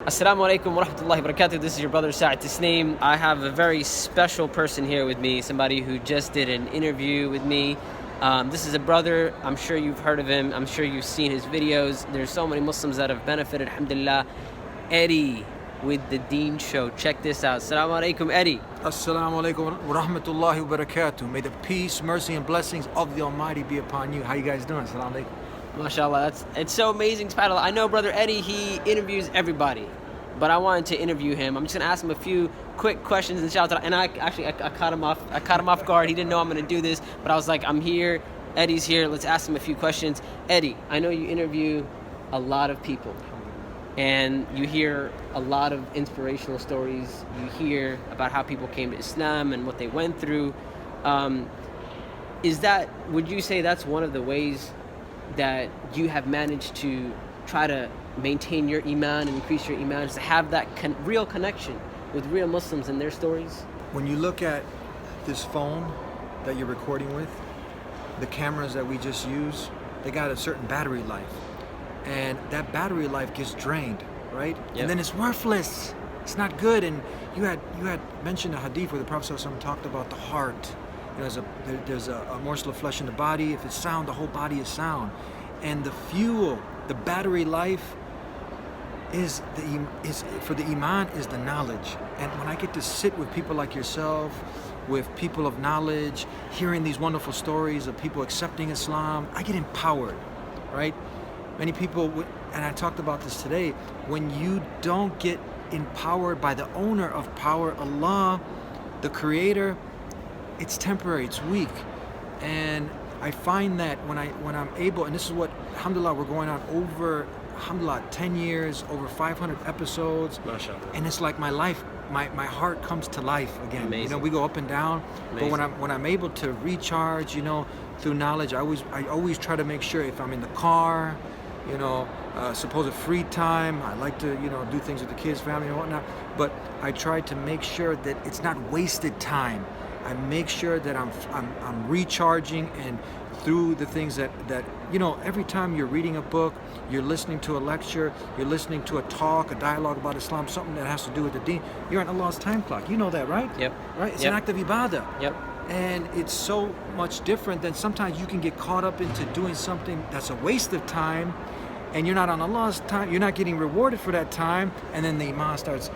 Assalamu alaikum wa rahmatullahi wa barakatuh. This is your brother Sa'id Tasneem. I have a very special person here with me, somebody who just did an interview with me. This is a brother, I'm sure you've heard of him, I'm sure you've seen his videos. There's so many Muslims that have benefited, alhamdulillah. Eddie with the Deen show. Check this out. Assalamu alaikum, Eddie. Assalamu alaikum wa rahmatullahi wa barakatuh. May the peace, mercy, and blessings of the Almighty be upon you. How you guys doing? Assalamu alaikum. MashaAllah, it's so amazing. SubhanAllah. I know brother Eddie, he interviews everybody, but I wanted to interview him. I'm just gonna ask him a few quick questions, inshallah. And I caught him off guard. He didn't know I'm gonna do this, but I was like, I'm here, Eddie's here, let's ask him a few questions. Eddie, I know you interview a lot of people, and you hear a lot of inspirational stories. You hear about how people came to Islam and what they went through. Would you say that's one of the ways that you have managed to try to maintain your iman and increase your iman, is to have that real connection with real Muslims and their stories? When you look at this phone that you're recording with, the cameras that we just use, they got a certain battery life, and that battery life gets drained, right? Yep. And then it's worthless. It's not good. And you had mentioned a hadith where the Prophet ﷺ talked about the heart. You know, there's a morsel of flesh in the body. If it's sound, the whole body is sound. And the fuel, the battery life, for the iman is the knowledge. And when I get to sit with people like yourself, with people of knowledge, hearing these wonderful stories of people accepting Islam, I get empowered, right? Many people, and I talked about this today, when you don't get empowered by the owner of power, Allah, the creator, it's temporary, it's weak. And I find that when I'm able, and this is what, alhamdulillah, we're going on over, alhamdulillah, 10 years, over 500 episodes. MashaAllah. And it's like my life, my heart comes to life again. Amazing. You know, we go up and down. Amazing. But when I'm able to recharge, you know, through knowledge, I always try to make sure if I'm in the car, you know, supposed free time, I like to, you know, do things with the kids, family, and whatnot. But I try to make sure that it's not wasted time. I make sure that I'm recharging, and through the things that you know, every time you're reading a book, you're listening to a lecture, you're listening to a talk, a dialogue about Islam, something that has to do with the Deen, you're on Allah's time clock. You know that, right? Yep. Right? It's Yep. an act of ibadah. Yep. And it's so much different than sometimes you can get caught up into doing something that's a waste of time, and you're not on Allah's time, you're not getting rewarded for that time, and then the iman starts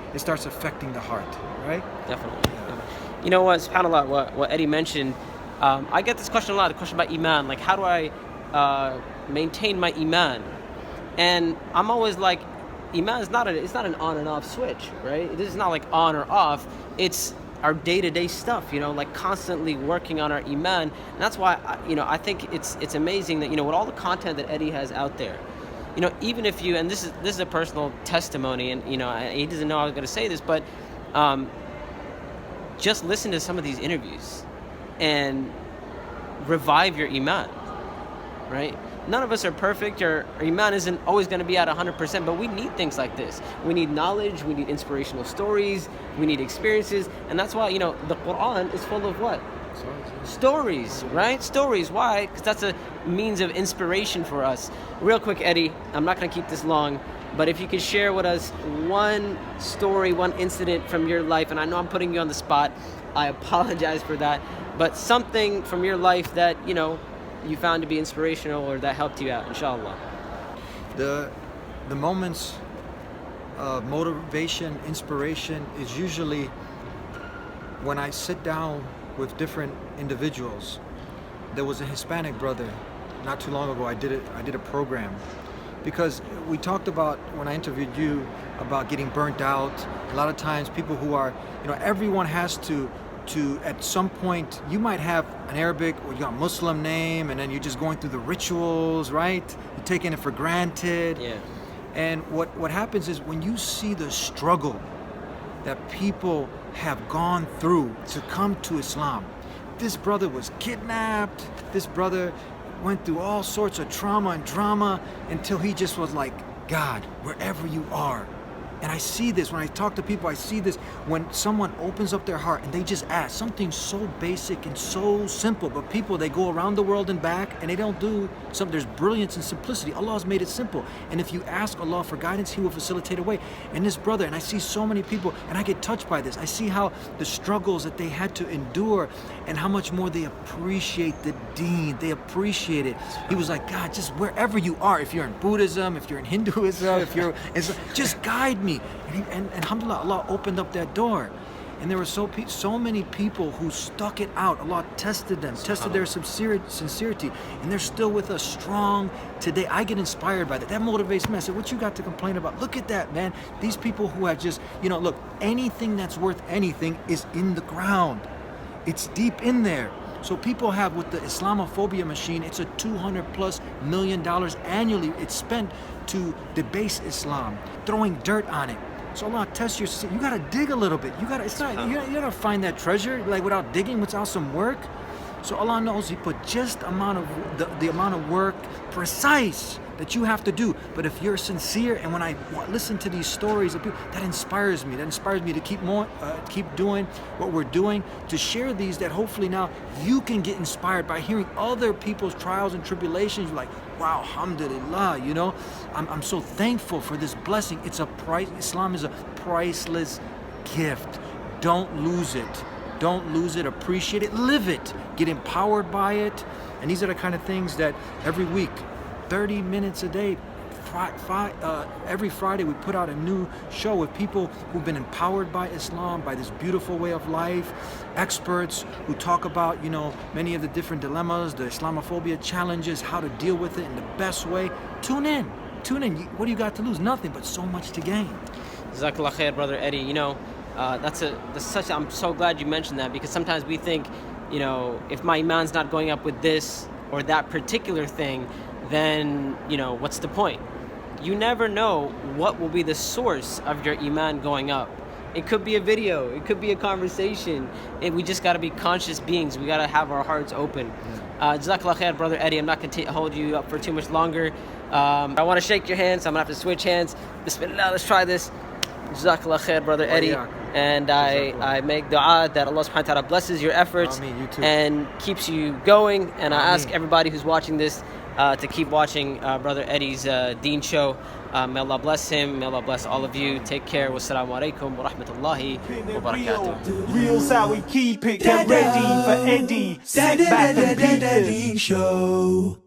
affecting the heart, right? Definitely. You know what, subhanAllah, what Eddie mentioned, I get this question a lot, the question about iman, like how do I maintain my iman? And I'm always like, iman is it's not an on and off switch, right? This is not like on or off, it's our day-to-day stuff, you know, like constantly working on our iman. And that's why, I think it's amazing that, you know, with all the content that Eddie has out there, you know, even if you, and this is a personal testimony, and, you know, he doesn't know I was going to say this, but just listen to some of these interviews and revive your iman, right? None of us are perfect. Our iman isn't always going to be at 100%, but we need things like this. We need knowledge, we need inspirational stories, we need experiences, and that's why, you know, the Quran is full of what? Stories, right? Stories. Why? Because that's a means of inspiration for us. Real quick, Eddie, I'm not going to keep this long, but if you could share with us one story, one incident from your life, and I know I'm putting you on the spot, I apologize for that, but something from your life that, you know, you found to be inspirational or that helped you out, inshallah. The moments of motivation, inspiration is usually when I sit down with different individuals. There was a Hispanic brother not too long ago. I did a program because we talked about, when I interviewed you, about getting burnt out. A lot of times people who are, you know, everyone has to at some point, you might have an Arabic or you got a Muslim name, and then you're just going through the rituals, right? You're taking it for granted. Yeah. And what happens is when you see the struggle that people have gone through to come to Islam. This brother was kidnapped. This brother went through all sorts of trauma and drama until he just was like, God, wherever you are, and I see this when I talk to people. I see this when someone opens up their heart and they just ask something so basic and so simple. But people, they go around the world and back, and they don't do something. There's brilliance and simplicity. Allah has made it simple. And if you ask Allah for guidance, He will facilitate a way. And this brother, and I see so many people, and I get touched by this. I see how the struggles that they had to endure and how much more they appreciate the Deen. They appreciate it. He was like, God, just wherever you are, if you're in Buddhism, if you're in Hinduism, if you're, just guide me. And alhamdulillah, Allah opened up that door. And there were so many people who stuck it out. Allah tested them, tested their sincerity, and they're still with us strong today. I get inspired by that. That motivates me. I said, what you got to complain about? Look at that, man. These people who have just, look, anything that's worth anything is in the ground. It's deep in there. So people have, with the Islamophobia machine, it's a $200+ million annually. It's spent to debase Islam, throwing dirt on it. So Allah tests your, you gotta dig a little bit. You gotta find that treasure like without digging, without some work. So Allah knows He put just the amount of work precise that you have to do. But if you're sincere, and when I listen to these stories of people, that inspires me. That inspires me to keep doing what we're doing, to share these, that hopefully now you can get inspired by hearing other people's trials and tribulations. You're like, wow, alhamdulillah, I'm so thankful for this blessing. Islam is a priceless gift. Don't lose it. Don't lose it. Appreciate it. Live it. Get empowered by it. And these are the kind of things that every week, 30 minutes a day, every Friday we put out a new show with people who've been empowered by Islam, by this beautiful way of life, experts who talk about, many of the different dilemmas, the Islamophobia challenges, how to deal with it in the best way. Tune in. What do you got to lose? Nothing, but so much to gain. Jazakallah khair, Brother Eddie. I'm so glad you mentioned that, because sometimes we think, if my iman's not going up with this or that particular thing, then, what's the point? You never know what will be the source of your iman going up. It could be a video, it could be a conversation. We just got to be conscious beings. We got to have our hearts open. Jazakallah khair, Brother Eddie. I'm not going to hold you up for too much longer. I want to shake your hands, so I'm going to have to switch hands. Bismillah, let's try this. Jazakallah khair, Brother Eddie. And I make dua that Allah subhanahu wa ta'ala blesses your efforts and keeps you going. And I ask everybody who's watching this to keep watching Brother Eddie's Deen show. May Allah bless him. May Allah bless all of you. Take care. Wassalamu alaikum wa rahmatullahi wa barakatuh. Real's how we keep it. Get ready for Eddie. Sit back and beat it.